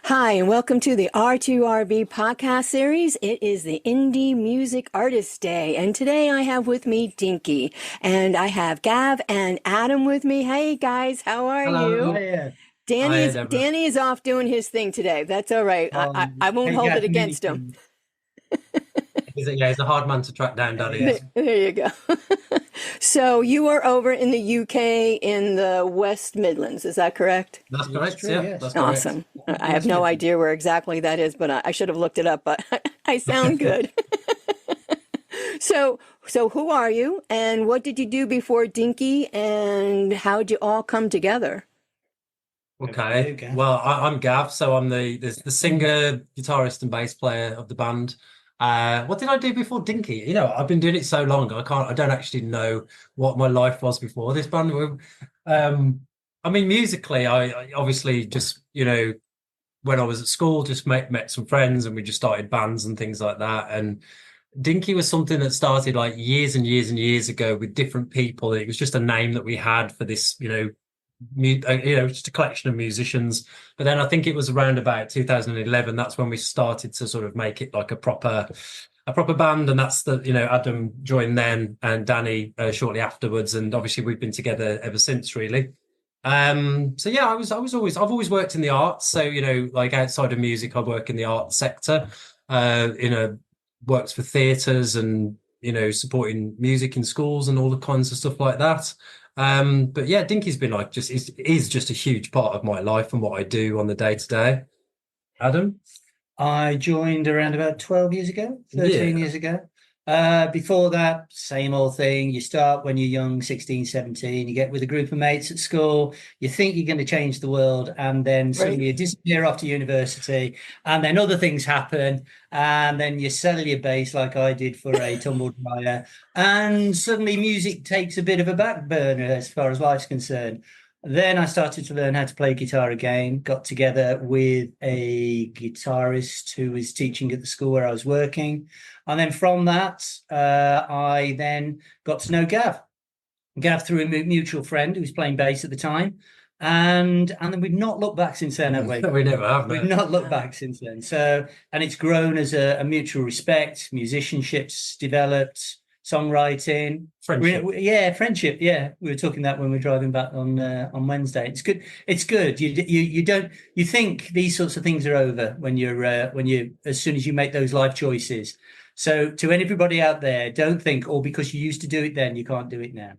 Hi, and welcome to the R2RB podcast series. It is the Indie Music Artist Day, and today I have with me Dinky, and I have Gav and Adam with me. Hey guys, how are Hello. you? Hiya. Hi, Danny's Deborah. Danny is off doing his thing today. That's all right. I won't Hey, hold it Gav, against him. Minikin. He's a hard man to track down, Danny Yeah. is. There you go. So you are over in the UK in the West Midlands, is that correct? That's Yes, correct, true, yeah, yes. that's correct. Awesome. I have no idea where exactly that is, but I should have looked it up, but I sound good. So who are you and what did you do before Dinky and how'd you all come together? Okay, Gav. well, I'm Gav, so I'm the singer, guitarist, and bass player of the band. What did I do before Dinky? I've been doing it so long, I don't actually know what my life was before this band. I mean, musically, I obviously just, when I was at school, just met some friends and we just started bands and things like that. And Dinky was something that started like years and years and years ago with different people. It was just a name that we had for this, just a collection of musicians. But then I think it was around about 2011. That's when we started to sort of make it like a proper band, and that's Adam joined then, and Danny shortly afterwards, and obviously we've been together ever since, really. So yeah, I've always worked in the arts. So like outside of music, I work in the arts sector. Works for theatres and supporting music in schools and all the kinds of stuff like that. But yeah, Dinky's been like is just a huge part of my life and what I do on the day to day. Adam? I joined around about 12 years ago, 13 Yeah. years ago. Before that, same old thing. You start when you're young, 16, 17, you get with a group of mates at school, you think you're going to change the world, and then Right. suddenly you disappear off to university, and then other things happen, and then you sell your bass like I did for a tumble dryer, and suddenly music takes a bit of a back burner as far as life's concerned. Then I started to learn how to play guitar again, got together with a guitarist who was teaching at the school where I was working. And then from that, I then got to know Gav. Gav through a mutual friend who was playing bass at the time. And then we've not looked back since then, have we? We never have, We've no. not looked back since then. So, and it's grown as a mutual respect, musicianship's developed, songwriting. Friendship. Yeah, friendship. Yeah, we were talking that when we were driving back on Wednesday. It's good. It's good. You don't you think these sorts of things are over when you as soon as you make those life choices. So to everybody out there, don't think, oh, because you used to do it then, you can't do it now.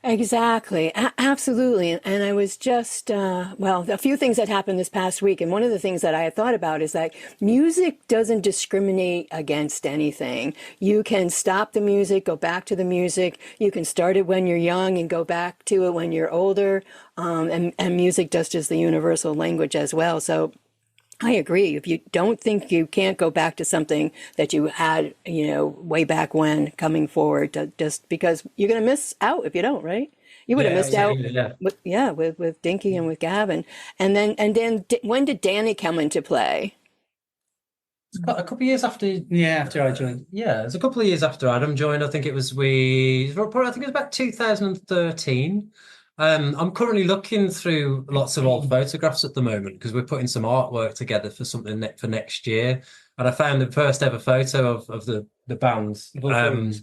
Exactly. Absolutely. And I was just, a few things that happened this past week. And one of the things that I had thought about is that music doesn't discriminate against anything. You can stop the music, go back to the music. You can start it when you're young and go back to it when you're older. And music just is the universal language as well. So I agree. If you don't think you can't go back to something that you had, way back when coming forward, just because you're going to miss out if you don't, right? You would have Yeah, missed out absolutely, yeah. with Dinky and with Gavin. And then when did Danny come into play? A couple of years after, Yeah, after I joined. yeah, it's a couple of years after Adam joined. I think it was I think it was about 2013. I'm currently looking through lots of old photographs at the moment because we're putting some artwork together for something for next year. And I found the first ever photo of the band,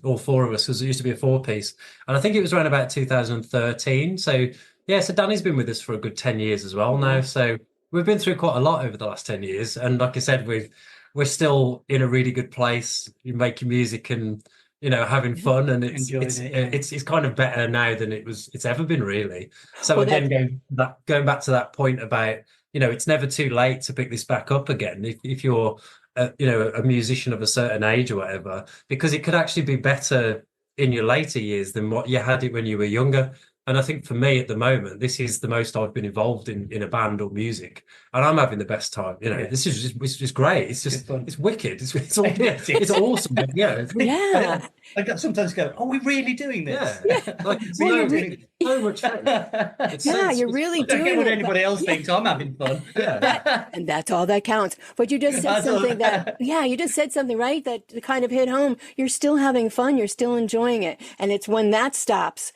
all four of us, because it used to be a four-piece. And I think it was around about 2013. So yeah, so Danny's been with us for a good 10 years as well now. So we've been through quite a lot over the last 10 years. And like I said, we're still in a really good place. You're making music and having fun, and Enjoying it, yeah. it's kind of better now than it's ever been, really. So Well, again, going back to that point about it's never too late to pick this back up again if you're a musician of a certain age or whatever, because it could actually be better in your later years than what you had it when you were younger. And I think for me at the moment, this is the most I've been involved in a band or music, and I'm having the best time. Yeah. This is just great. It's just Good fun. it's wicked. It's awesome. Yeah, yeah. I sometimes go, are we really doing this? yeah. Like it's Well, so, you're so much fun. It's Yeah, it's you're really I don't care doing what it. anybody else thinks. I'm having fun. Yeah. And that's all that counts. But you just said That's all something that- you just said something, right? That kind of hit home. You're still having fun. You're still enjoying it. And it's when that stops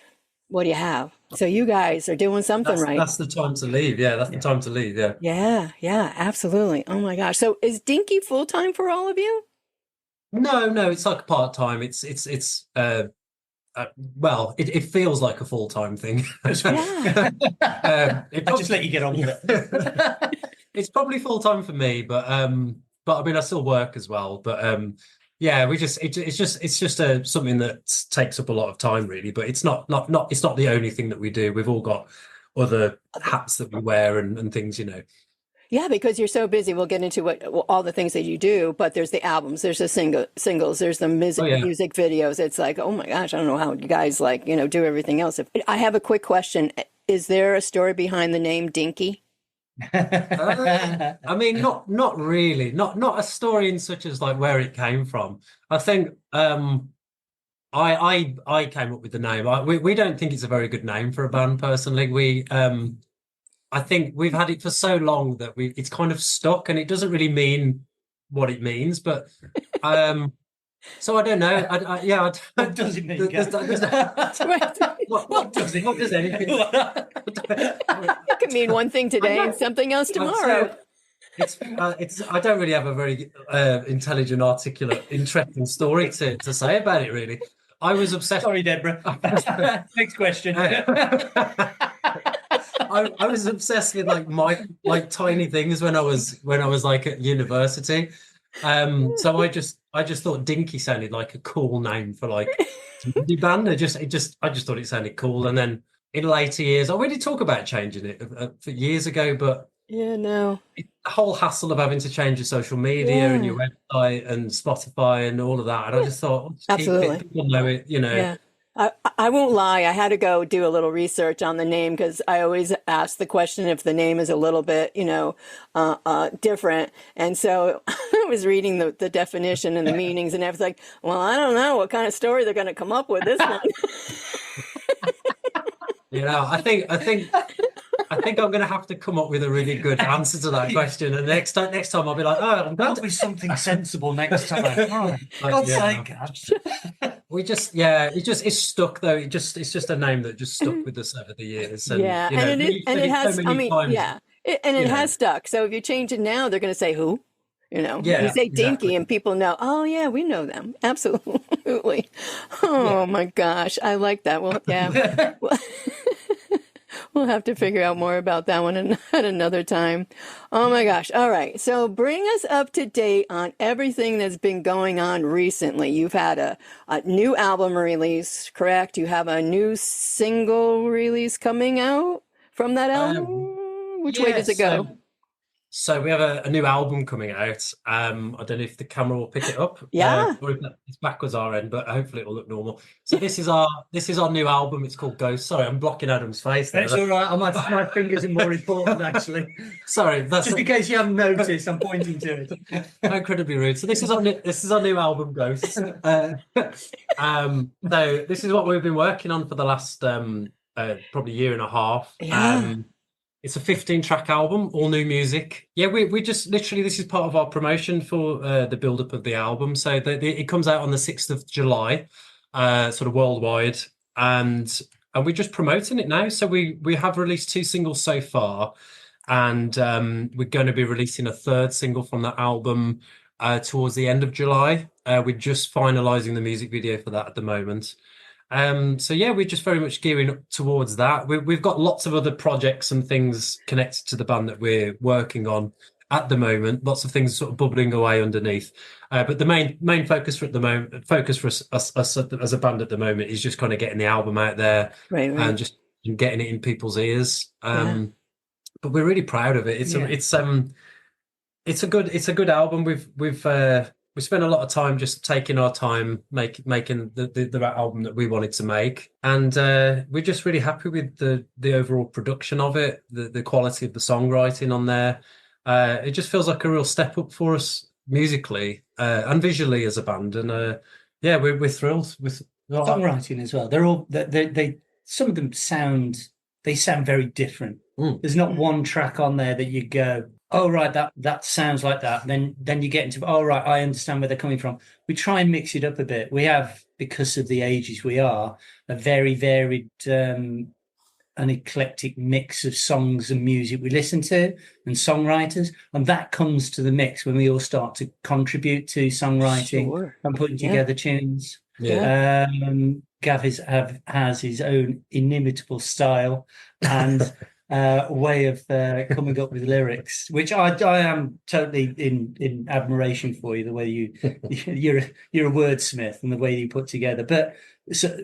what do you have? So you guys are doing something right. That's the time to leave. Yeah, that's the time to leave. Yeah. Yeah, absolutely. Oh my gosh. So is Dinky full time for all of you? No, it's like part time. Well, it feels like a full time thing. Yeah. I'll just let you get on with it. It's probably full time for me, but I mean, I still work as well. But yeah, it's just something that takes up a lot of time, really. But it's not it's not the only thing that we do. We've all got other hats that we wear and things, you know. Yeah, because you're so busy. We'll get into all the things that you do, but there's the albums, there's the singles, there's the music videos. It's like, oh my gosh, I don't know how you guys do everything else. I have a quick question. Is there a story behind the name Dinky? I mean, not really, not a story in such as like where it came from. I think I came up with the name. We don't think it's a very good name for a band personally. I think we've had it for so long that it's kind of stuck, and it doesn't really mean what it means. But so I don't know. What does it mean? What does it? What does anything? It can mean one thing today and something else tomorrow. It's. I don't really have a very intelligent, articulate, interesting story to say about it. Really, I was obsessed. Sorry, Deborah. Next question. I was obsessed with like tiny things when I was like at university. So I just thought Dinky sounded like a cool name for like an indie band. I just thought it sounded cool. And then in later years, I already talk about changing it for years ago, but the whole hassle of having to change your social media and your website and Spotify and all of that. And I just thought, absolutely, people know it, you know. Yeah. I won't lie. I had to go do a little research on the name because I always ask the question if the name is a little bit, different. And so I was reading the definition and the meanings, and I was like, well, I don't know what kind of story they're going to come up with this one. I think I'm going to have to come up with a really good answer to that question. And next time I'll be like, oh, that'll be something sensible next time. Oh, God's sake. It's stuck though. It's just a name that just stuck with us over the years. And, it has stuck. So if you change it now, they're going to say who? You say Dinky and people know, oh yeah, we know them. Absolutely. Oh my gosh. I like that. Well, yeah. We'll have to figure out more about that one at another time. Oh my gosh. All right. So bring us up to date on everything that's been going on recently. You've had a new album release, correct? You have a new single release coming out from that album? Which way does it go? So we have a new album coming out. I don't know if the camera will pick it up. Yeah. Or if it's backwards our end, but hopefully it will look normal. So this is our new album. It's called Ghost. Sorry, I'm blocking Adam's face there. It's all right. My fingers are more important, actually. Sorry, that's just in case you haven't noticed. I'm pointing to it. Incredibly rude. So this is our new album, Ghost. So this is what we've been working on for the last probably year and a half. Yeah. It's a 15-track album, all new music. Yeah, we just literally, this is part of our promotion for the build-up of the album. So it comes out on the 6th of July, sort of worldwide, and we're just promoting it now. So we have released 2 singles so far, and we're going to be releasing a 3rd single from that album towards the end of July. We're just finalising the music video for that at the moment. So yeah, we're just very much gearing up towards that. We've got lots of other projects and things connected to the band that we're working on at the moment. Lots of things sort of bubbling away underneath. But the main focus for us as a band at the moment is just kind of getting the album out there, right. And just getting it in people's ears. But we're really proud of it. It's a good album. We spent a lot of time just taking our time making the album that we wanted to make, and we're just really happy with the overall production of it, the quality of the songwriting on there. It just feels like a real step up for us musically and visually as a band, and we're thrilled with songwriting as well. They're all they some of them sound very different. There's not one track on there that you go, oh right, that sounds like that. Then you get into, oh right, I understand where they're coming from. We try and mix it up a bit. We have because of the ages we are, a very varied an eclectic mix of songs and music we listen to and songwriters, and that comes to the mix when we all start to contribute to songwriting and putting together tunes. Gav has his own inimitable style and way of coming up with lyrics, which I am totally in admiration for you. The way you're a wordsmith and the way you put together, but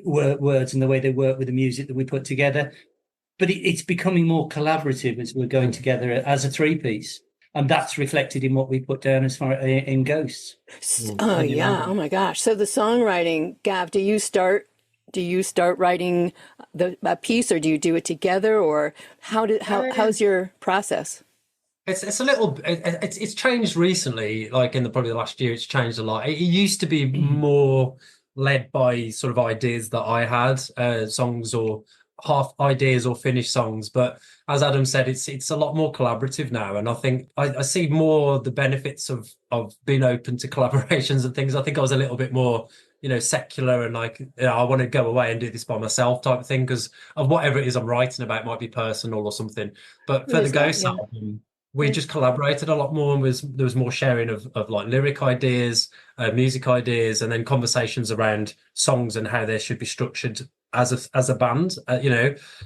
words and the way they work with the music that we put together. But it's becoming more collaborative as we're going together as a three-piece. And that's reflected in what we put down as far in Ghosts. Oh, yeah. Oh, my gosh. So the songwriting, Gav, do you start writing a piece, or do you do it together, or how's your process? It's a little, it's changed recently, like in probably the last year, it's changed a lot. It used to be more led by sort of ideas that I had, songs or half ideas or finished songs, but as Adam said, it's a lot more collaborative now, and I think I see more the benefits of being open to collaborations and things. I think I was a little bit more, secular and like, I want to go away and do this by myself type of thing, because of whatever it is I'm writing about might be personal or something. But for the Ghost album, we just collaborated a lot more, and there was more sharing of like lyric ideas, music ideas, and then conversations around songs and how they should be structured as a band,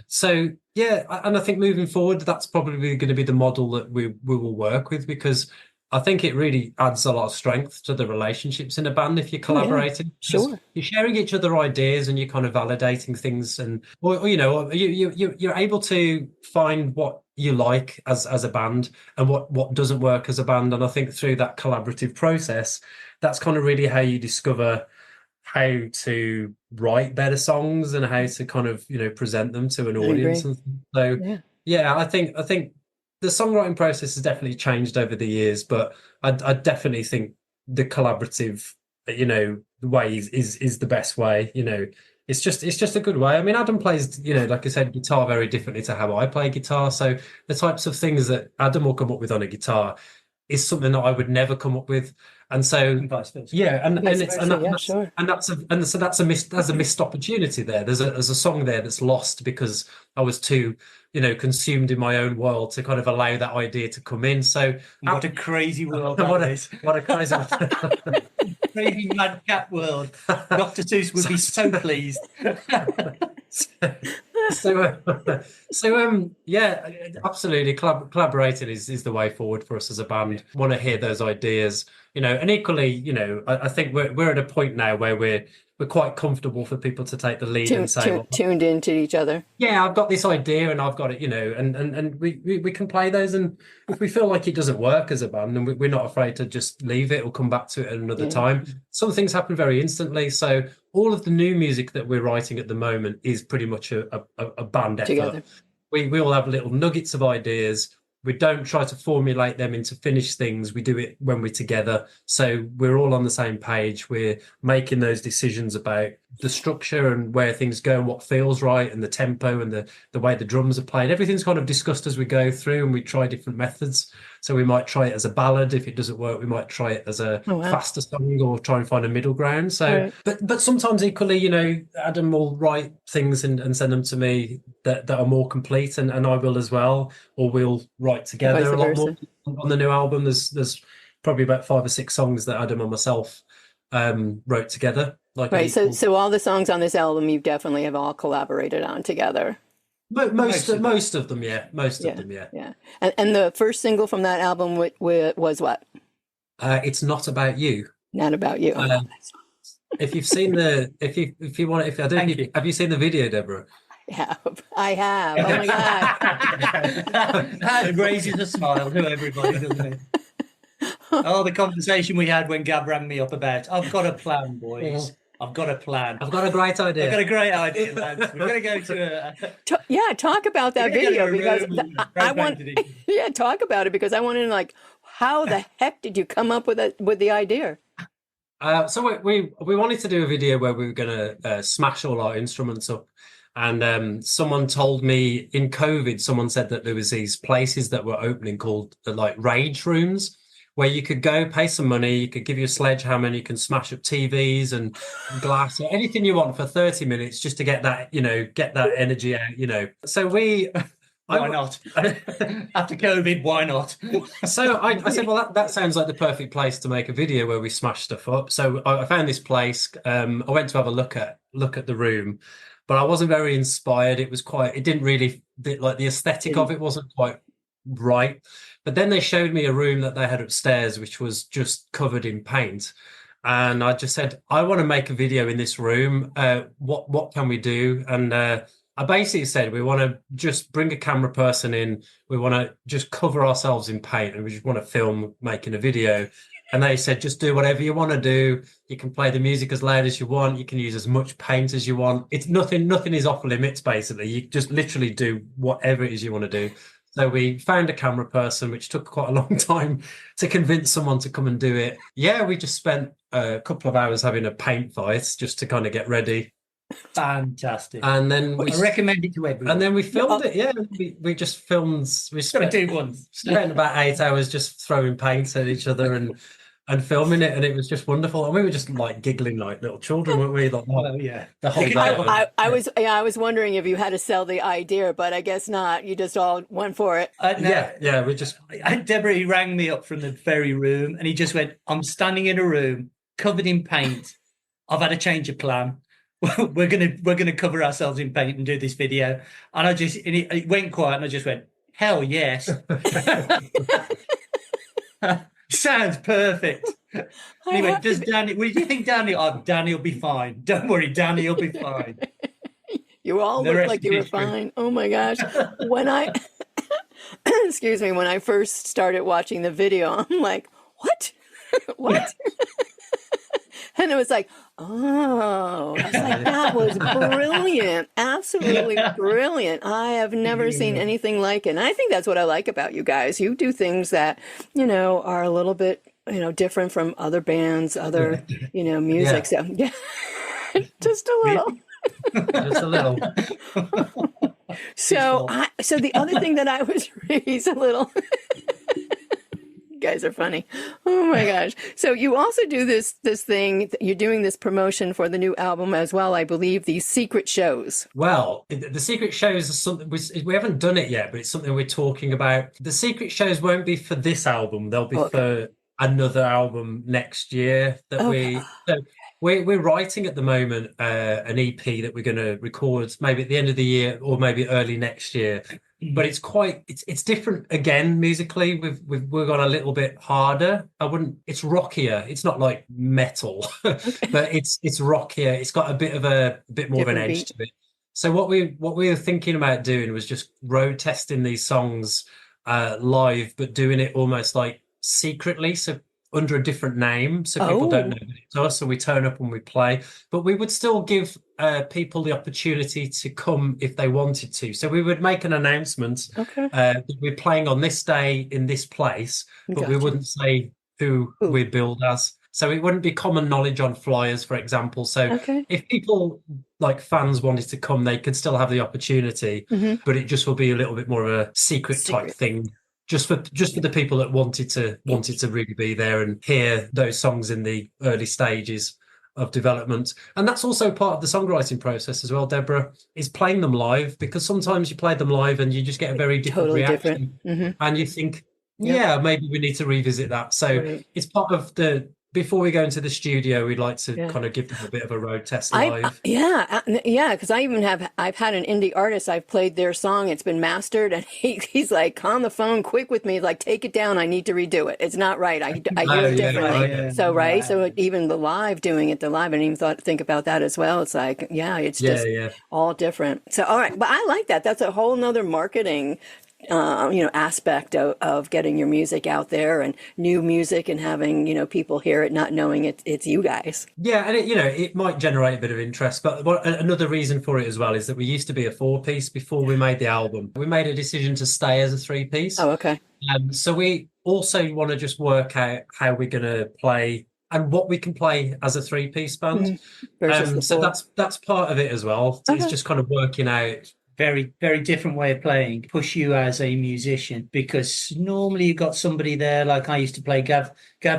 So yeah, and I think moving forward, that's probably going to be the model that we will work with, because I think it really adds a lot of strength to the relationships in a band if you're collaborating. Sure, you're sharing each other ideas and you're kind of validating things, and you're able to find what you like as a band and what doesn't work as a band. And I think through that collaborative process, that's kind of really how you discover how to write better songs and how to kind of present them to an audience. And so I think the songwriting process has definitely changed over the years, but I definitely think the collaborative way is the best way. It's just a good way. I mean, Adam plays, like I said, guitar very differently to how I play guitar, so the types of things that Adam will come up with on a guitar is something that I would never come up with. And so that's a missed opportunity there. There's a song there that's lost because I was too consumed in my own world to kind of allow that idea to come in. So what a crazy world what a crazy crazy madcap world. Dr. Seuss would be so pleased. Yeah, absolutely. Collaborating is the way forward for us as a band. Want to hear those ideas, and equally, I think we're at a point now where we're quite comfortable for people to take the lead and say, tuned into each other. Yeah, I've got this idea and I've got it, and we can play those. And if we feel like it doesn't work as a band, then we're not afraid to just leave it or come back to it at another time. Some things happen very instantly. So all of the new music that we're writing at the moment is pretty much a band effort. Together. We all have little nuggets of ideas. We don't try to formulate them into finished things. We do it when we're together. So we're all on the same page. We're making those decisions about the structure and where things go and what feels right and the tempo and the way the drums are played. Everything's kind of discussed as we go through, and we try different methods. So we might try it as a ballad. If it doesn't work, we might try it as a faster song or try and find a middle ground. So, but sometimes equally, Adam will write things and send them to me that are more complete, and I will as well, or we'll write together a lot more on the new album. There's probably about 5 or 6 songs that Adam and myself wrote together. So all the songs on this album you definitely have all collaborated on together. Most of them, yeah. Yeah. And the first single from that album was what? It's Not About You. Not About You. If you've seen have you seen the video, Deborah? I have. Oh my God. That raises a smile to everybody, doesn't it? Oh, the conversation we had when Gab rang me up about, I've got a plan, boys. I've got a plan. I've got a great idea. I've got a great idea, lads. We're going to go to talk about that video, because I want. Yeah, talk about it, because I want to know, how the heck did you come up with the idea? So we wanted to do a video where we were going to smash all our instruments up, and someone told me in COVID, someone said that there was these places that were opening called rage rooms, where you could go pay some money, you could give you a sledgehammer, and you can smash up TVs and glass or anything you want for 30 minutes just to get that, get that energy out. So Why not? After COVID, why not? So I said, well, that sounds like the perfect place to make a video where we smash stuff up. So I found this place. I went to have a look at the room, but I wasn't very inspired. It didn't really, like the aesthetic of it wasn't quite right. But then they showed me a room that they had upstairs, which was just covered in paint. And I just said, I want to make a video in this room. What can we do? And I basically said, we want to just bring a camera person in. We want to just cover ourselves in paint, and we just want to film making a video. And they said, just do whatever you want to do. You can play the music as loud as you want. You can use as much paint as you want. It's nothing is off limits, basically. You just literally do whatever it is you want to do. So we found a camera person, which took quite a long time to convince someone to come and do it. Yeah, we just spent a couple of hours having a paint fight just to kind of get ready. Fantastic. And then I recommend it to everyone. And then we filmed it. Yeah, we just filmed. We spent 2 about 8 hours just throwing paint at each other and filming it, and it was just wonderful. And we were just like giggling like little children, weren't we? Like, the whole day. I was wondering if you had to sell the idea, but I guess not. You just all went for it. No. Yeah. We just. Deborah, he rang me up from the very room, and he just went, "I'm standing in a room covered in paint. I've had a change of plan. We're gonna cover ourselves in paint and do this video." And it went quiet, and I just went, "Hell yes." Sounds perfect. Anyway, does Danny? What do you think, Danny? Oh, Danny will be fine. Don't worry, Danny will be fine. You all looked like you were fine. Oh my gosh! When I, excuse me, when I first started watching the video, I'm like, what? What? And it was like, oh, it's like, that was brilliant. Absolutely brilliant. I have never seen anything like it. And I think that's what I like about you guys. You do things that, are a little bit, different from other bands, other, music. So, yeah, just a little. Just a little. So the other thing that I was raised a little. You guys are funny. Oh my gosh. So you also do this thing, you're doing this promotion for the new album as well, I believe, these secret shows. Well, the secret shows are something we haven't done it yet, but it's something we're talking about. The secret shows won't be for this album. They'll be for another album next year we're writing at the moment an EP that we're going to record maybe at the end of the year or maybe early next year. But it's different again musically. We've gone a little bit harder. It's rockier. It's not like metal, but it's rockier. It's got a bit more of an edge to it. So what we were thinking about doing was just road testing these songs live, but doing it almost like secretly. So under a different name, so people don't know that it's us, so we turn up and we play, but we would still give people the opportunity to come if they wanted to. So we would make an announcement that we're playing on this day in this place, but we wouldn't say who we're billed as. So it wouldn't be common knowledge on flyers, for example. So if people like fans wanted to come, they could still have the opportunity, but it just will be a little bit more of a secret type thing. Just for the people that wanted to really be there and hear those songs in the early stages of development. And that's also part of the songwriting process as well, Deborah, is playing them live, because sometimes you play them live and you just get a very different reaction. And you think, maybe we need to revisit that. So it's part of before we go into the studio, we'd like to kind of give them a bit of a road test live. Because I've had an indie artist, I've played their song, it's been mastered, and he's like, on the phone quick with me, like, take it down, I need to redo it. It's not right. I hear it differently. So even doing it live, I didn't even think about that as well. It's like, it's just all different. So, all right. But I like that. That's a whole nother marketing aspect of getting your music out there, and new music, and having, people hear it, not knowing it's you guys. Yeah. And it might generate a bit of interest, but another reason for it as well is that we used to be a 4-piece before we made the album. We made a decision to stay as a 3-piece. Oh, okay. So we also want to just work out how we're going to play and what we can play as a 3-piece band. So that's part of it as well. It's just kind of working out very, very different way of playing, push you as a musician, because normally you've got somebody there, like I used to play. Gav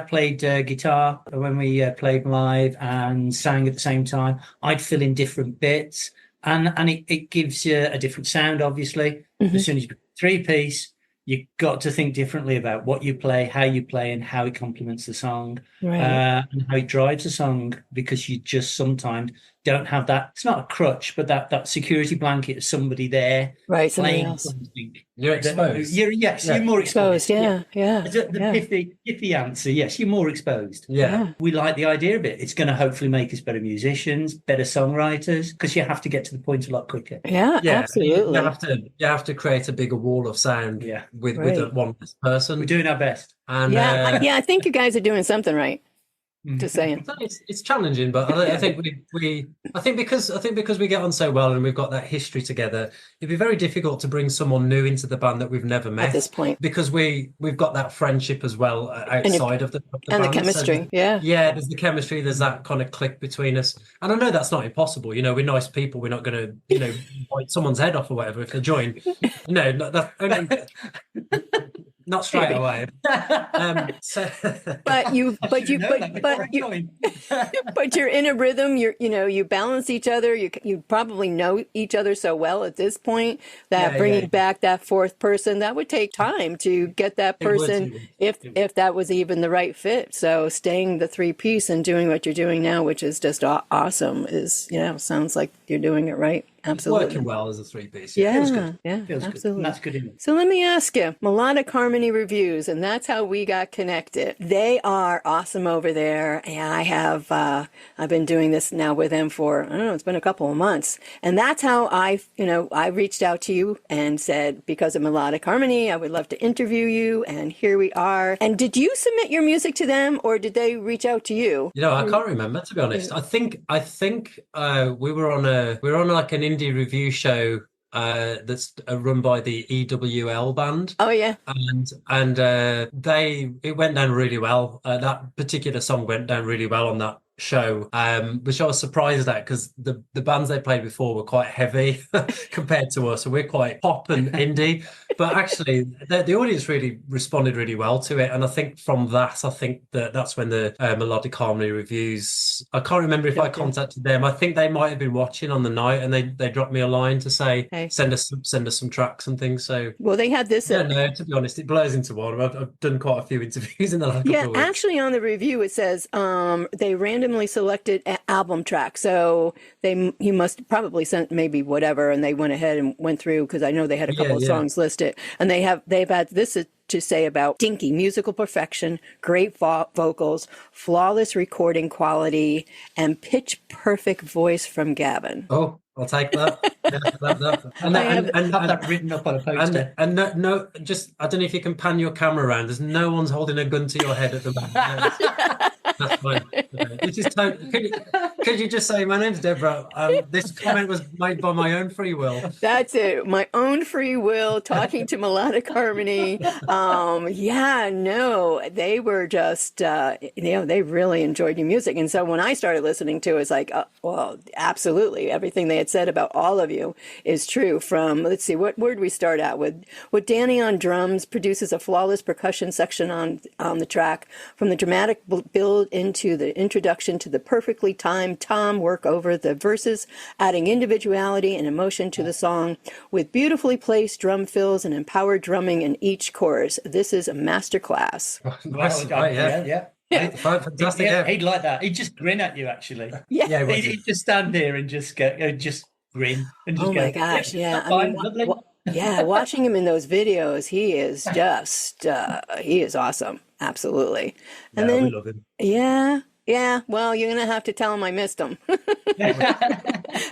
played guitar when we played live and sang at the same time. I'd fill in different bits, and it gives you a different sound, obviously. As soon as you three-piece, you've got to think differently about what you play, how you play, and how it complements the song, Right. and how it drives the song, because you just sometimes don't have that. It's not a crutch, but that security blanket of somebody there Right, somebody playing else. something. You're exposed. You're more exposed. Yeah. The pithy answer, yes, you're more exposed. Yeah. We like the idea of it. It's going to hopefully make us better musicians, better songwriters, because you have to get to the point a lot quicker. Yeah, Yeah, absolutely. you have to create a bigger wall of sound with Right. one person. We're doing our best. And I think you guys are doing something right. Just saying. it's challenging, but I think I think because we get on so well and we've got that history together, it'd be very difficult to bring someone new into the band that we've never met At this point. because we've got that friendship as well outside of the And the band. chemistry. So, yeah. there's the chemistry, there's that kind of click between us, and I know that's not impossible. You know, we're nice people. We're not going to bite someone's head off or whatever if they join. No, not straight away. But you're in a rhythm. You balance each other. You probably know each other so well at this point that bringing back that fourth person, that would take time to get that person, if that was even the right fit. So staying the three-piece and doing what you're doing now, which is just awesome, is sounds like you're doing it right. Absolutely. Working well as a three-piece. Feels good. Absolutely. Good. And that's good enough. So let me ask you, Melodic Harmony Reviews, and that's how we got connected. They are awesome over there, and I've been doing this now with them for, I don't know, it's been a couple of months, and that's how I reached out to you and said, because of Melodic Harmony, I would love to interview you, and here we are. And did you submit your music to them, or did they reach out to you? I can't remember, to be honest. I think we were on like an indie review show that's run by the EWL band. Oh yeah. And it went down really well. That particular song went down really well on that show, which I was surprised at, because the bands they played before were quite heavy compared to us, so we're quite pop and indie. But actually, the audience really responded really well to it, and I think from that, that's when the Melodic Harmony Reviews. I can't remember if I contacted them. I think they might have been watching on the night, and they dropped me a line to say, hey, send us some tracks and things. So they had this. No, to be honest, it blows into one. I've done quite a few interviews in the last couple of weeks. Actually, on the review it says they randomly selected album tracks, so he must probably sent maybe whatever, and they went ahead and went through, because I know they had a couple of songs listed, and they've had this to say about Dinky: musical perfection, great vocals, flawless recording quality, and pitch perfect voice from Gavin. Oh, I'll take that. And have that written up on a poster. And no, just, I don't know if you can pan your camera around. There's no one's holding a gun to your head at the moment. That's fine. Which is could you just say, my name's Deborah. This comment was made by my own free will. That's it. My own free will, talking to Melodic Harmony. They were just, they really enjoyed your music. And so when I started listening to it, it's like, well, absolutely. Everything they had said about all of you is true. From, let's see, where did we start out with? With Danny on drums, produces a flawless percussion section on the track. From the dramatic build into the introduction to the perfectly timed Tom work over the verses, adding individuality and emotion to the song with beautifully placed drum fills and empowered drumming in each chorus. This is a masterclass. Fantastic. He'd like that. He'd just grin at you, actually. He'd just stand here and just grin and just my gosh, watching him in those videos, he is just he is awesome. Absolutely. And then we love him. Well, you're gonna have to tell him I missed him.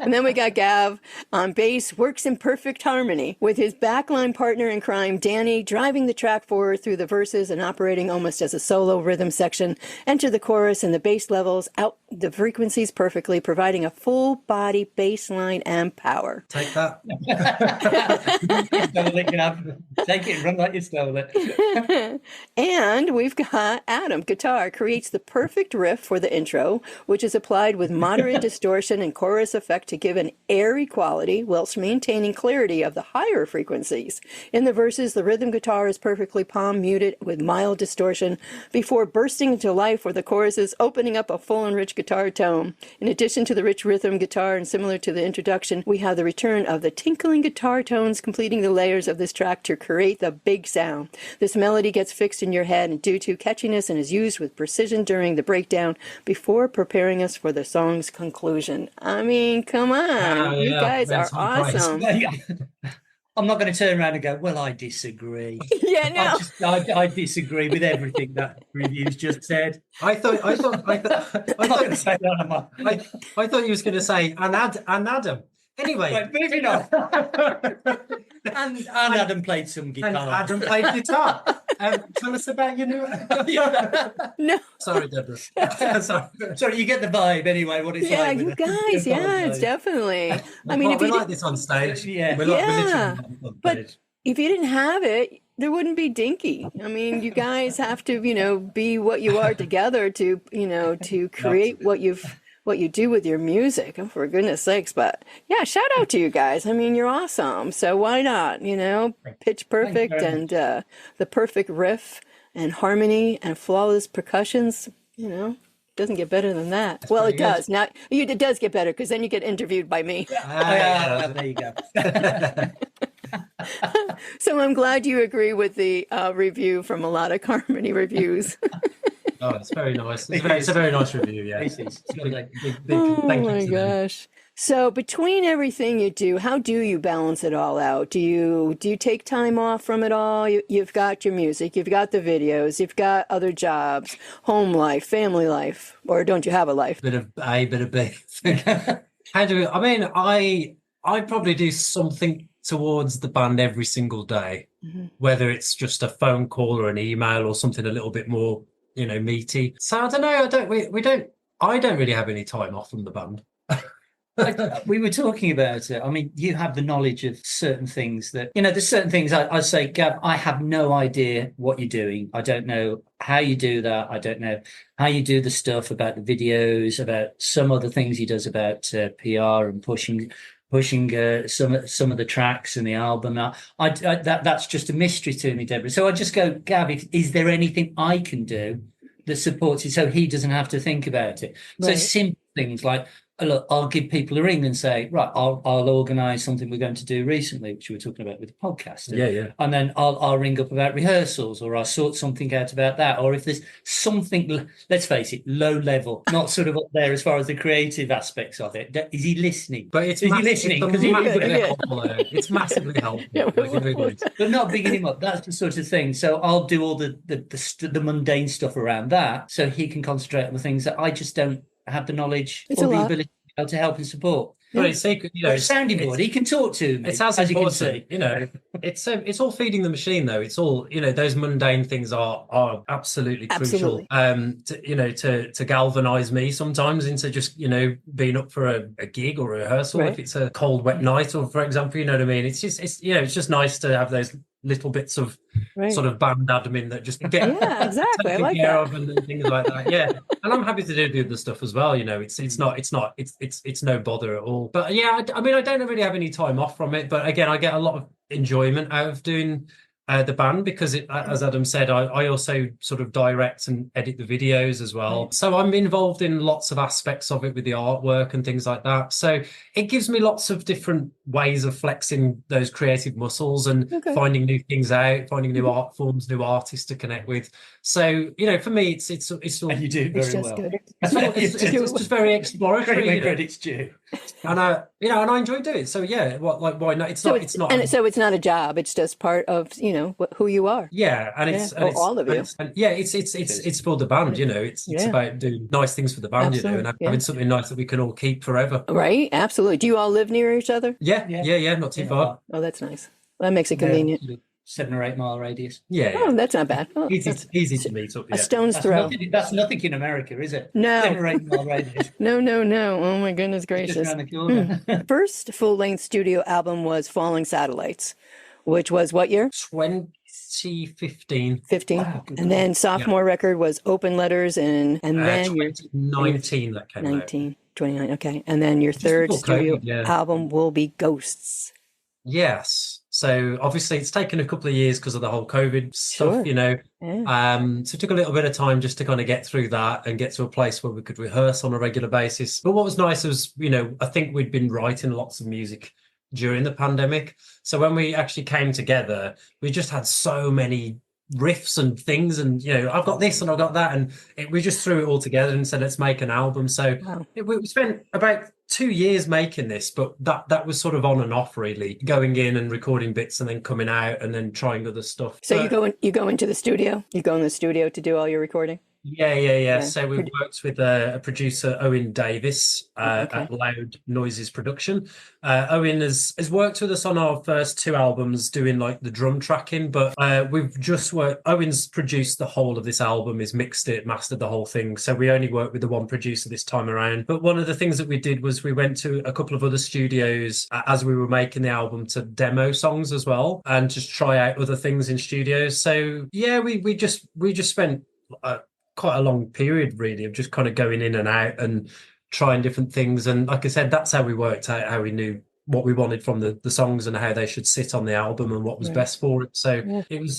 And then we got Gav on bass, works in perfect harmony with his backline partner in crime, Danny, driving the track forward through the verses and operating almost as a solo rhythm section. Enter the chorus and the bass levels the frequencies perfectly, providing a full body bass line and power. Take that. Stole it, Gav. Take it and run like you stole it. And we've got Adam, guitar, creates the perfect riff for the intro, which is applied with moderate distortion and chorus effect to give an airy quality whilst maintaining clarity of the higher frequencies. In the verses, the rhythm guitar is perfectly palm muted with mild distortion before bursting into life where the chorus is opening up a full and rich guitar tone. In addition to the rich rhythm guitar and similar to the introduction, we have the return of the tinkling guitar tones completing the layers of this track to create the big sound. This melody gets fixed in your head and due to catchiness and is used with precision during the breakdown before preparing us for the song's conclusion. I mean, come on. You guys are awesome. I'm not going to turn around and go, well, I disagree. Yeah, no. I disagree with everything that review's just said. I thought I'm not going to say that, am I? I thought you was going to say, and Adam. Anyway, Right, moving on. and Adam played some guitar. And Adam played guitar. Tell us about your new. No. Sorry, Deborah. Sorry, you get the vibe anyway. What it's like. You guys, it's definitely. I mean, if we you like this on stage. Yeah. We're literally but if you didn't have it, there wouldn't be Dinky. I mean, you guys have to, be what you are together to, to create what you do with your music. Oh, for goodness sakes. But yeah, shout out to you guys. I mean, you're awesome. So why not, pitch perfect and the perfect riff and harmony and flawless percussions, doesn't get better than that. That's well, it does. Now it does get better because then you get interviewed by me. There you go. So I'm glad you agree with the review from a lot of harmony reviews. Oh, it's very nice. It's a very nice review. Yeah. Oh my gosh. So between everything you do, how do you balance it all out? Do you take time off from it all? You've got your music, you've got the videos, you've got other jobs, home life, family life, or don't you have a life? Bit of A, bit of B. How do I mean? I probably do something towards the band every single day, whether it's just a phone call or an email or something a little bit more, meaty. So I don't know. I don't really have any time off from the band. We were talking about it. I mean, you have the knowledge of certain things that, there's certain things I say, Gav, I have no idea what you're doing. I don't know how you do that. I don't know how you do the stuff about the videos, about some other things he does about PR and pushing some of the tracks and the album out. That's just a mystery to me, Deborah. So I just go, Gav, is there anything I can do that supports it so he doesn't have to think about it? Right. So simple things like, look, I'll give people a ring and say, right, I'll organise something we're going to do recently, which we were talking about with the podcast. And then I'll ring up about rehearsals, or I'll sort something out about that. Or if there's something, let's face it, low level, not sort of up there as far as the creative aspects of it. Is he listening? But is he listening? It's massively helpful. Yeah, but not bigging him up. That's the sort of thing. So I'll do all the mundane stuff around that, so he can concentrate on the things that I just don't have the knowledge or the ability to help and support. But it's sounding board. He can talk to me. It's as important, you can see. It's all feeding the machine, though. It's all those mundane things are absolutely crucial. To galvanize me sometimes into just being up for a gig or a rehearsal, if it's a cold wet night, or for example, you know what I mean. It's just nice to have those little bits of sort of band admin that just get exactly. I like care that. of and things like that. Yeah, and I'm happy to do the other stuff as well. It's no bother at all. But yeah, I mean, I don't really have any time off from it. But again, I get a lot of enjoyment out of doing the band because, as Adam said, I also sort of direct and edit the videos as well. So I'm involved in lots of aspects of it with the artwork and things like that. So it gives me lots of different ways of flexing those creative muscles and finding new things out, finding new art forms, new artists to connect with. So for me, it's all, and you do very well. Good. It's just very exploratory. Credit's due. And I enjoy doing it. So yeah, why not? It's not. So it's not a job. It's just part of who you are. Yeah, and it's all of you. It's for the band. It's about doing nice things for the band. Absolutely. And having something nice that we can all keep forever. Right. Absolutely. Do you all live near each other? Yeah. Not too far. Oh, that's nice. Well, that makes it convenient. 7 or 8 mile radius. Yeah, Oh, yeah. that's not bad. Oh, Easy, that's easy to meet up. a Yeah. stone's throw. That's nothing in America, is it? No. 7 or 8 mile radius. No, no, no. Oh my goodness Just gracious. around the corner. First full-length studio album was Falling Satellites, which was what year? 2015. 15. Wow, good And then sophomore record was Open Letters, and then your 2019 that came out. 19, 29. Okay. And then your third before studio COVID, yeah. album will be Ghosts. Yes. So obviously it's taken a couple of years because of the whole COVID stuff, Sure. you know. Yeah. So it took a little bit of time just to kind of get through that and get to a place where we could rehearse on a regular basis. But what was nice was, you know, I think we'd been writing lots of music during the pandemic. So when we actually came together, we just had so many riffs and things, and you know, I've got this and I've got that, and we just threw it all together and said, let's make an album. So Wow. we spent about 2 years making this, but that was sort of on and off, really, going in and recording bits and then coming out and then trying other stuff. So But you go into the studio. You go in the studio to do all your recording. yeah. So we worked with a producer, Owen Davis, Okay. at Loud Noises Production. Owen has worked with us on our first 2 albums, doing like the drum tracking, but we've just worked. Owen's produced the whole of this album, he's mixed it, mastered the whole thing. So we only worked with the one producer this time around. But one of the things that we did was we went to a couple of other studios as we were making the album to demo songs as well, and just try out other things in studios. So yeah, we just spent quite a long period, really, of just kind of going in and out and trying different things. And like I said, that's how we worked out how we knew what we wanted from the songs and how they should sit on the album and what was best for it. So it was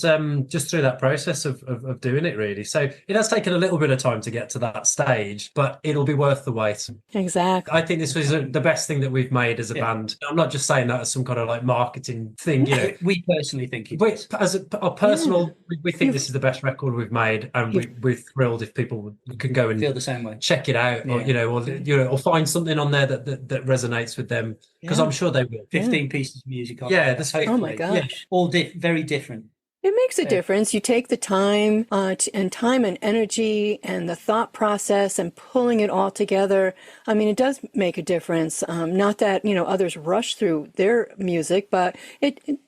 just through that process of doing it, really. So it has taken a little bit of time to get to that stage, but it'll be worth the wait. Exactly. I think this was the best thing that we've made as a band. I'm not just saying that as some kind of like marketing thing, you know. We personally think it is. As a personal, we think this is the best record we've made, and we're thrilled if people can go and Feel the same way. check it out, or or find something on there that resonates with them, because I'm sure they will. 15 pieces of music on Yeah, that's Oh my gosh. all very different. It makes a difference. You take the time and energy and the thought process and pulling it all together. I mean, it does make a difference. Not that, you know, others rush through their music, but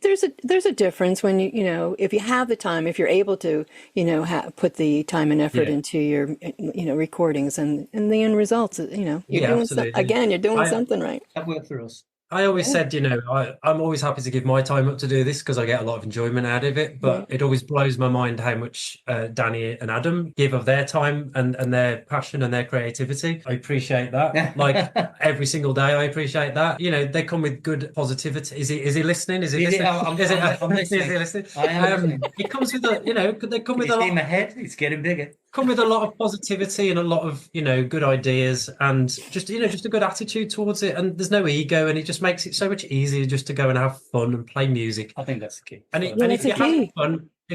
there's a difference when you know, if you have the time, if you're able to, you know, put the time and effort into your, you know, recordings, and the end results, you know, you're doing you're doing something right. That worked for us. I always said, you know, I'm always happy to give my time up to do this because I get a lot of enjoyment out of it. But it always blows my mind how much Danny and Adam give of their time and their passion and their creativity. I appreciate that. Like every single day, I appreciate that. You know, they come with good positivity. Is he listening? Is he listening? I'm listening. Is he listening? I am listening. It comes with a, you know, they come with a lot. In my head, it's getting bigger. Come with a lot of positivity and a lot of, you know, good ideas and just, you know, just a good attitude towards it. And there's no ego, and it just makes it so much easier just to go and have fun and play music. I think that's the key. And if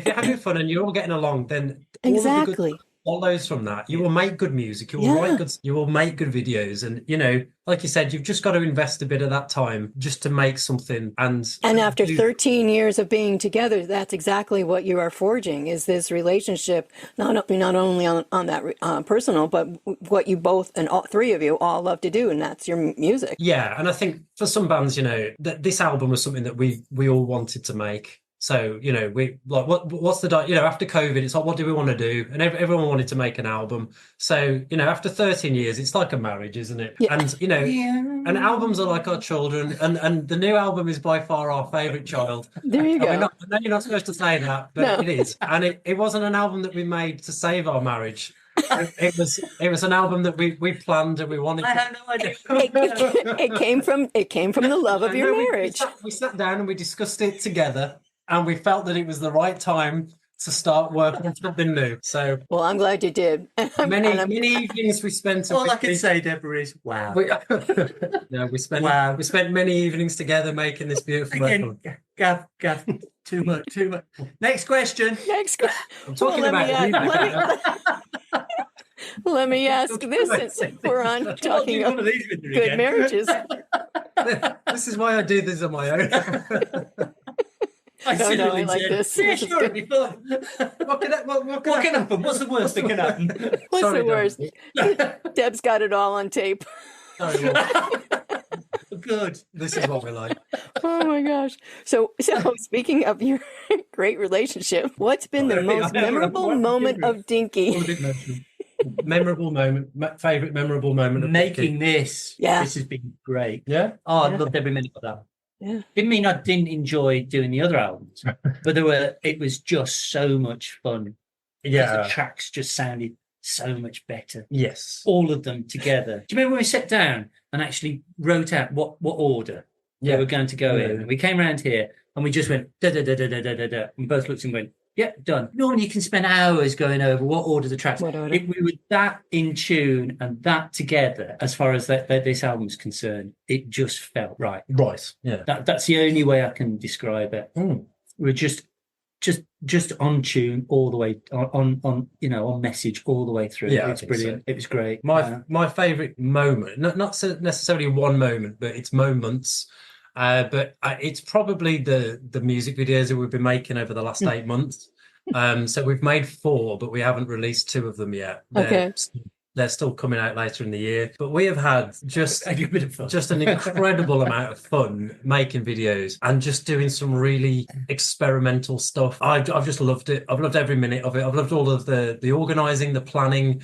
you're having fun and you're all getting along, then all of the good follows from that. You will make good music, you will write good, you will make good videos, and you know, like you said, you've just got to invest a bit of that time just to make something. And after 13 years of being together, that's exactly what you are forging, is this relationship, not only on that personal, but what you both, and all 3 of you all love to do, and that's your music. Yeah, and I think for some bands, you know, that this album was something that we all wanted to make. So, you know, we like, what's the, you know, after COVID, it's like, what do we want to do? And everyone wanted to make an album. So, you know, after 13 years, it's like a marriage, isn't it? Yeah. And, you know, and albums are like our children. And the new album is by far our favourite child. There you go. I know you're not supposed to say that, but it is. And it wasn't an album that we made to save our marriage. It was an album that we planned and we wanted. I have no idea. It came from the love of your marriage. We sat down and we discussed it together, and we felt that it was the right time to start working on something new. So, well, I'm glad you did. Many evenings we spent. All I can say, Deborah, is wow. We spent many evenings together making this beautiful record. Gav, too much. Next question. I'm talking Let me ask this, since we're on talking of good marriages. This is why I do this on my own. I like this. Yeah, sure, it'll be fun. What can happen? What's the worst that can happen? What's the worst? Deb's got it all on tape. Sorry, Good. This is what we like. Oh my gosh. So speaking of your great relationship, what's been the most memorable moment of Dinky? All a bit emotional. Memorable moment, favorite memorable moment of Making Dinky. this. Yeah. This has been great. Yeah. Oh, I Yeah. loved every minute of that. Yeah. Didn't mean I didn't enjoy doing the other albums, but it was just so much fun. Yeah. The tracks just sounded so much better. Yes. All of them together. Do you remember when we sat down and actually wrote out what order they were going to go in? And we came around here and we just went da da da da da da da da, and both looked and went, yeah, done. Normally you can spend hours going over what order the tracks. What order? We were that in tune and that together as far as this album's concerned. It just felt right. Right. Yeah. That's the only way I can describe it. We're just on tune all the way on message all the way through. Yeah, It's brilliant. So. It was great. My favorite moment, not necessarily one moment, but it's moments. But it's probably the music videos that we've been making over the last 8 months. So we've made 4, but we haven't released 2 of them yet. They're still coming out later in the year. But we have had just an incredible amount of fun making videos and just doing some really experimental stuff. I've just loved it. I've loved every minute of it. I've loved all of the organising, the planning,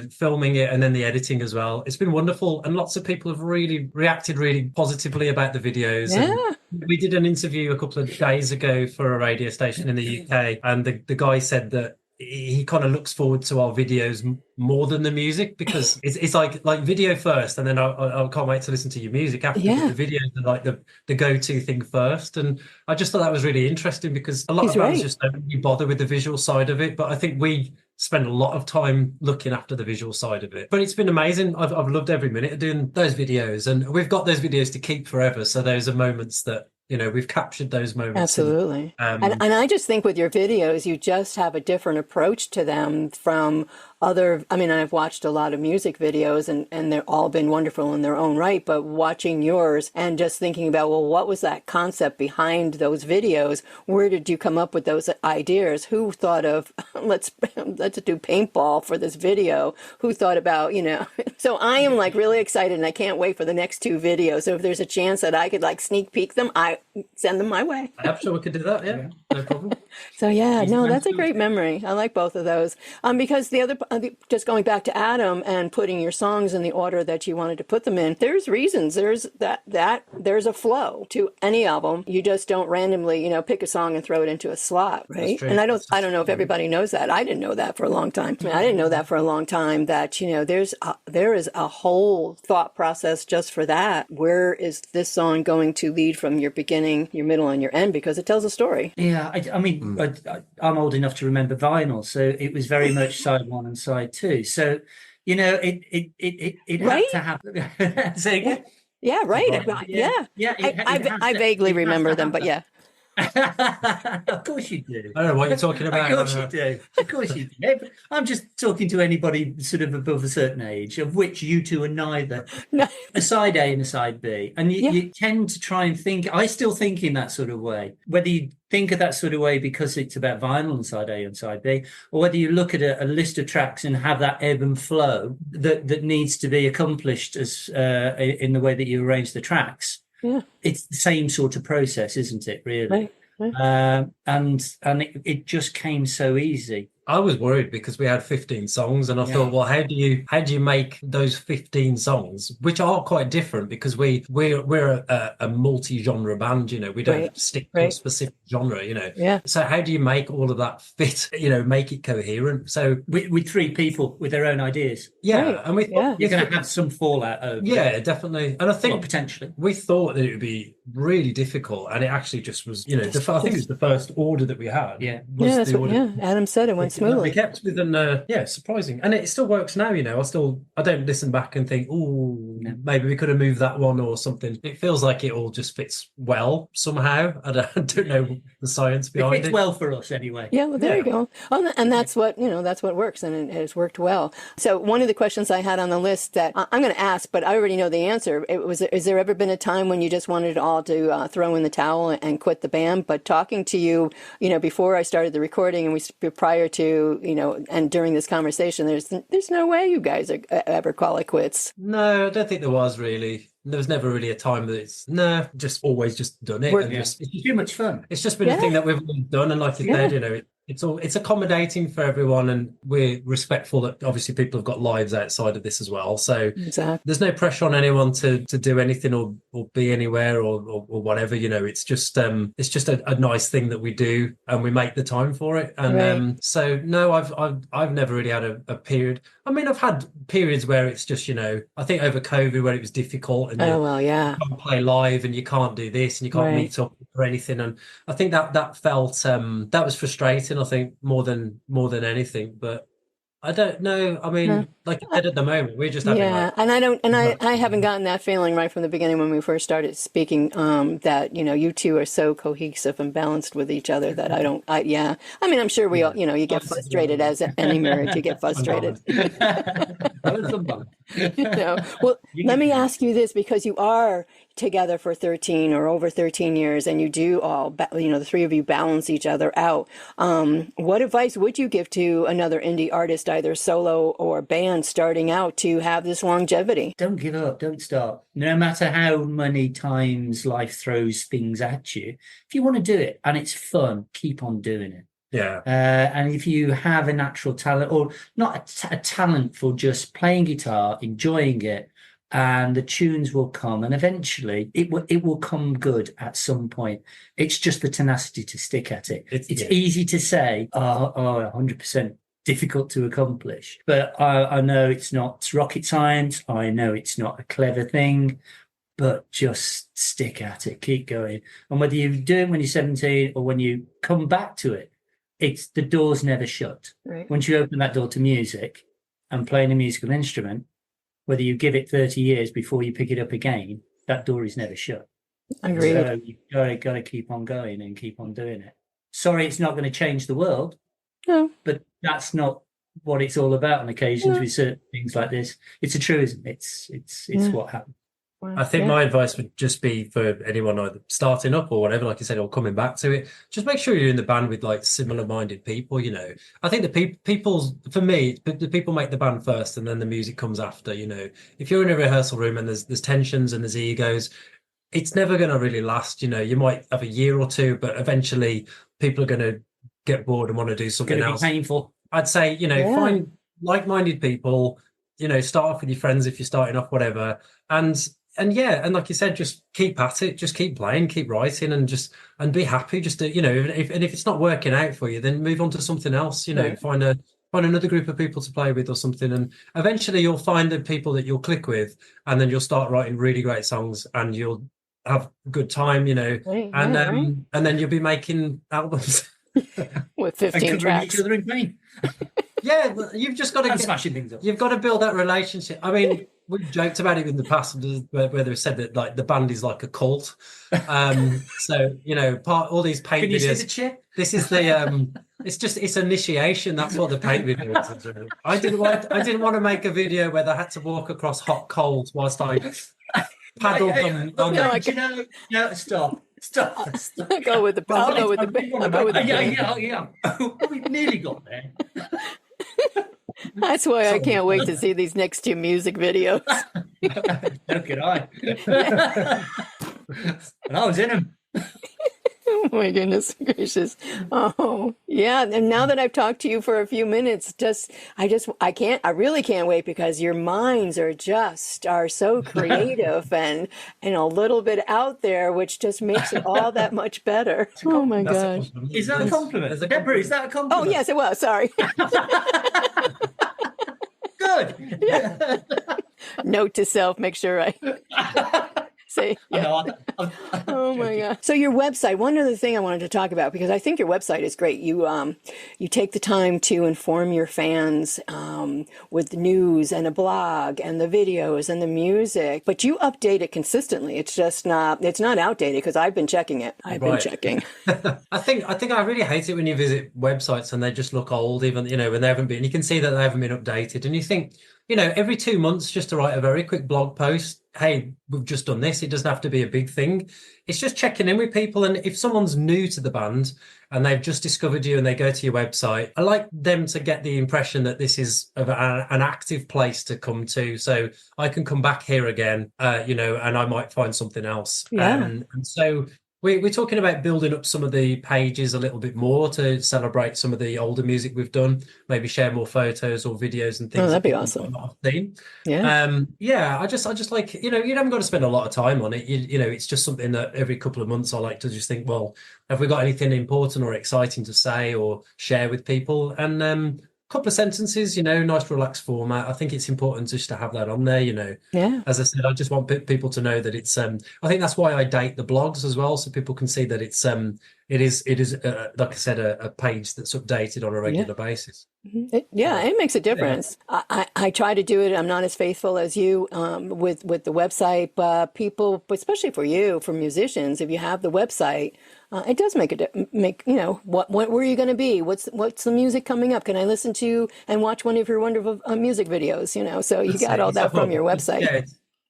filming it, and then the editing as well. It's been wonderful, and lots of people have really reacted really positively about the videos. Yeah. And we did an interview a couple of days ago for a radio station in the UK, and the guy said that he kind of looks forward to our videos more than the music, because it's like video first, and then I can't wait to listen to your music after. Yeah. The videos are like the go-to thing first, and I just thought that was really interesting, because a lot of bands just don't really bother with the visual side of it, but I think we spend a lot of time looking after the visual side of it. But it's been amazing. I've loved every minute of doing those videos, and we've got those videos to keep forever, so those are moments that we've captured those moments. Absolutely. And I just think with your videos, you just have a different approach to them from other, I've watched a lot of music videos and they've all been wonderful in their own right, but watching yours and just thinking about, well, what was that concept behind those videos? Where did you come up with those ideas? Who thought of, let's do paintball for this video? Who thought about, so I am like really excited, and I can't wait for the next 2 videos. So if there's a chance that I could like sneak peek them, I send them my way. I'm sure we could do that. Yeah, no problem. So yeah, no, that's a great memory. I like both of those. Because the other, just going back to Adam and putting your songs in the order that you wanted to put them in, there's reasons. There's there's a flow to any album. You just don't randomly, pick a song and throw it into a slot, right? And I don't know if everybody knows that. I didn't know that for a long time. I didn't know that for a long time, that there is a whole thought process just for that. Where is this song going to lead from your beginning, your middle, and your end, because it tells a story. Yeah, I'm old enough to remember vinyl, so it was very much side 1 and side 2. So, it right? had to happen. Say again? Yeah, right. Yeah. I vaguely remember them, but yeah. Of course you do. I don't know what you're talking about. Of course you do. Of course you do. I'm just talking to anybody sort of above a certain age, of which you two are neither. No. A side A and a side B. And you tend to try and think, I still think in that sort of way, whether you think of that sort of way because it's about vinyl and side A and side B, or whether you look at a list of tracks and have that ebb and flow that needs to be accomplished as in the way that you arrange the tracks. Yeah. It's the same sort of process, isn't it, really? Right. And it just came so easy. I was worried because we had 15 songs, and I thought, well, how do you make those 15 songs, which are quite different, because we're a multi-genre band, we don't stick to a specific genre, Yeah. So how do you make all of that fit, make it coherent? So with 3 people with their own ideas. Yeah. And we thought you're going to have some fallout over. Yeah, definitely. And I think potentially we thought that it would be really difficult, and it actually just was, I think it was the first order that we had. Yeah. That's what Adam said, it went smoothly. We kept with an surprising, and it still works now. I don't listen back and think, maybe we could have moved that one or something. It feels like it all just fits well somehow. I don't know the science behind it. It fits well for us anyway. Yeah, well, there you go. And that's what works, and it has worked well. So one of the questions I had on the list that I'm going to ask, but I already know the answer. Is there ever been a time when you just wanted it all to throw in the towel and quit the band? But talking to you, before I started the recording and prior to to, and during this conversation, there's no way you guys are ever call it quits. No, I don't think there was really. There was never really a time that just always just done it. It's too much fun. It's just been a thing that we've always done. And like you said, it's accommodating for everyone, and we're respectful that obviously people have got lives outside of this as well. So there's no pressure on anyone to do anything or be anywhere or whatever. It's just a nice thing that we do, and we make the time for it. And so no, I've never really had a period. I mean, I've had periods where it's just, I think over COVID where it was difficult and you can't play live and you can't do this and you can't meet up or anything. And I think that felt that was frustrating, I think, more than anything. But I don't know. I mean, like I said, at the moment, we're just having I haven't gotten that feeling right from the beginning when we first started speaking, that, you two are so cohesive and balanced with each other that I mean, I'm sure we all, you get frustrated as any marriage, you get frustrated. Well, let me ask you this, because you are together for 13 or over 13 years, and you do all, the three of you balance each other out. What advice would you give to another indie artist, either solo or band, starting out to have this longevity? Don't give up. Don't stop. No matter how many times life throws things at you, if you want to do it and it's fun, keep on doing it. Yeah. And if you have a natural talent, or not a talent for just playing guitar, enjoying it, and the tunes will come, and eventually it will come good at some point. It's just the tenacity to stick at it. It's easy to say, 100% difficult to accomplish. But I know it's not rocket science. I know it's not a clever thing, but just stick at it, keep going. And whether you do it when you're 17 or when you come back to it, the door's never shut. Right. Once you open that door to music and playing a musical instrument, whether you give it 30 years before you pick it up again, that door is never shut. Agreed. So you've got to keep on going and keep on doing it. Sorry, it's not going to change the world. No. But that's not what it's all about on occasions with certain things like this. It's a truism. It's what happens. I think my advice would just be for anyone either starting up or whatever, like you said, or coming back to it, just make sure you're in the band with like similar minded people. I think the for me, the people make the band first and then the music comes after. If you're in a rehearsal room and there's tensions and there's egos, it's never going to really last. You might have a year or two, but eventually people are going to get bored and want to do something else. It's going to be painful. I'd say, find like-minded people, start off with your friends if you're starting off, whatever. And like you said, just keep at it, just keep playing, keep writing, and be happy. Just to, if it's not working out for you, then move on to something else. Find another group of people to play with or something, and eventually you'll find the people that you'll click with, and then you'll start writing really great songs, and you'll have a good time. And then you'll be making albums with 15 tracks. Each other in pain. Yeah, you've just got to smashing things up. You've got to build that relationship. I mean, we've joked about it in the past where they've said that like the band is like a cult. So all these paint Can you videos. see the chair? This is the it's initiation. That's what the paint video is. I didn't want to make a video where they had to walk across hot coals whilst I paddled them. No, stop. I'll go with the Yeah. We've nearly got there. That's why I can't wait to see these next two music videos. So could I. And I was in them. Oh my goodness gracious. Oh yeah. And now that I've talked to you for a few minutes, I really can't wait, because your minds are so creative and a little bit out there, which just makes it all that much better. Oh my gosh. Is that a compliment? Deborah, is that a compliment? Oh yes, it was. Sorry. Good. Yeah. Note to self, make sure I say. Yeah. Oh my God. So your website, one other thing I wanted to talk about, because I think your website is great. You take the time to inform your fans with the news and a blog and the videos and the music, but you update it consistently. It's not outdated, because I've been checking it. I've been checking. I think I really hate it when you visit websites and they just look old, even when they haven't been. You can see that they haven't been updated, and you think, every 2 months just to write a very quick blog post. Hey, we've just done this. It doesn't have to be a big thing. it's just checking in with people. And if someone's new to the band and they've just discovered you and they go to your website, I like them to get the impression that this is an active place to come to. So I can come back here again, and I might find something else. Yeah. And so we're talking about building up some of the pages a little bit more to celebrate some of the older music we've done, maybe share more photos or videos and things. Oh, that'd be people awesome. might not have seen. Yeah. I just like, you haven't got to spend a lot of time on it. It's just something that every couple of months I like to just think, well, have we got anything important or exciting to say or share with people? And couple of sentences, nice relaxed format. I think it's important just to have that on there, Yeah. As I said, I just want people to know that it's I think that's why I date the blogs as well, so people can see that it's it is like I said, a page that's updated on a regular basis. It makes a difference. I try to do it. I'm not as faithful as you with the website, but people, especially for musicians, if you have the website, it does make what were you going to be? What's the music coming up? Can I listen to and watch one of your wonderful music videos? So you got all that from your website. Yeah,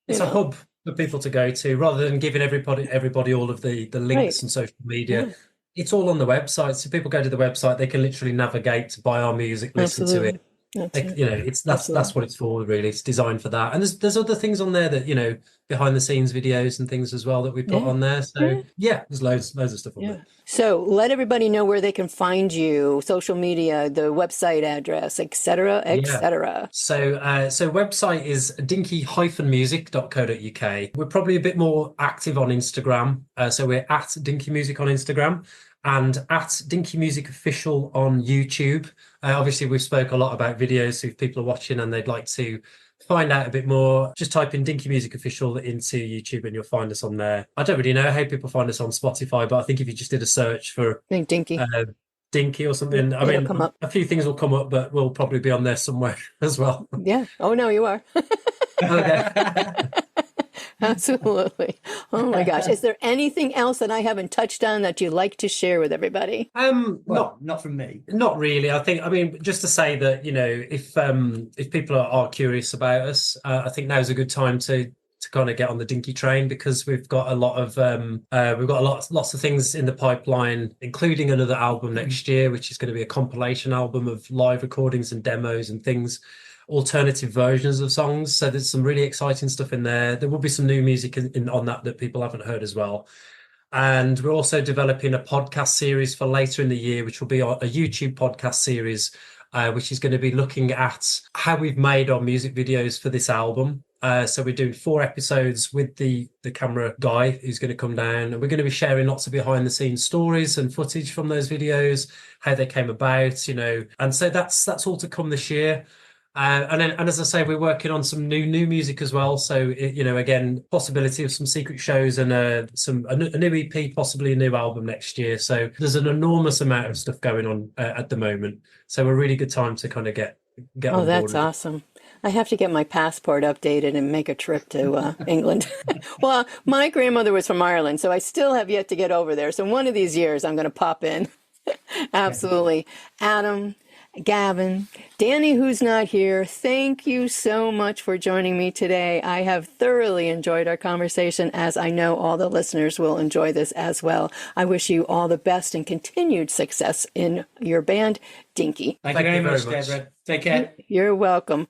it's a hub for people to go to, rather than giving everybody all of the links and social media. Yeah. It's all on the website, so people go to the website, they can literally navigate to buy our music, listen to it. That's what it's for, really. It's designed for that. And there's other things on there that behind the scenes videos and things as well that we put on there. So there's loads of stuff on there. So let everybody know where they can find you, social media, the website address, etc., etc. So website is dinky-music.co.uk. We're probably a bit more active on Instagram. So we're at Dinky Music on Instagram and at Dinky Music Official on YouTube. Obviously, we've spoke a lot about videos, so if people are watching and they'd like to find out a bit more, just type in Dinky Music Official into YouTube and you'll find us on there. I don't really know how people find us on Spotify, but I think if you just did a search for Dinky. Dinky or something, I mean, come up. A few things will come up, but we'll probably be on there somewhere as well. Yeah. Oh, no, you are. Okay. Absolutely. Oh my gosh. Is there anything else that I haven't touched on that you'd like to share with everybody? Not from me. Not really. I mean, just to say that, if people are curious about us, I think now's a good time to kind of get on the Dinky train, because we've got a lot of lots of things in the pipeline, including another album next year, which is going to be a compilation album of live recordings and demos and things, alternative versions of songs. So there's some really exciting stuff in there. There will be some new music on that people haven't heard as well. And we're also developing a podcast series for later in the year, which will be a YouTube podcast series, which is going to be looking at how we've made our music videos for this album. So we're doing 4 episodes with the camera guy who's going to come down, and we're going to be sharing lots of behind the scenes stories and footage from those videos, how they came about, and so that's all to come this year. And as I say, we're working on some new music as well. So, again, possibility of some secret shows and a new EP, possibly a new album next year. So there's an enormous amount of stuff going on at the moment. So a really good time to kind of get on board. That's awesome. I have to get my passport updated and make a trip to England. Well, my grandmother was from Ireland, so I still have yet to get over there. So one of these years I'm going to pop in. Absolutely. Adam, Gavin, Danny, who's not here, thank you so much for joining me today. I have thoroughly enjoyed our conversation, as I know all the listeners will enjoy this as well. I wish you all the best and continued success in your band, Dinky. Thank you very much, Deborah. Take care. You're welcome.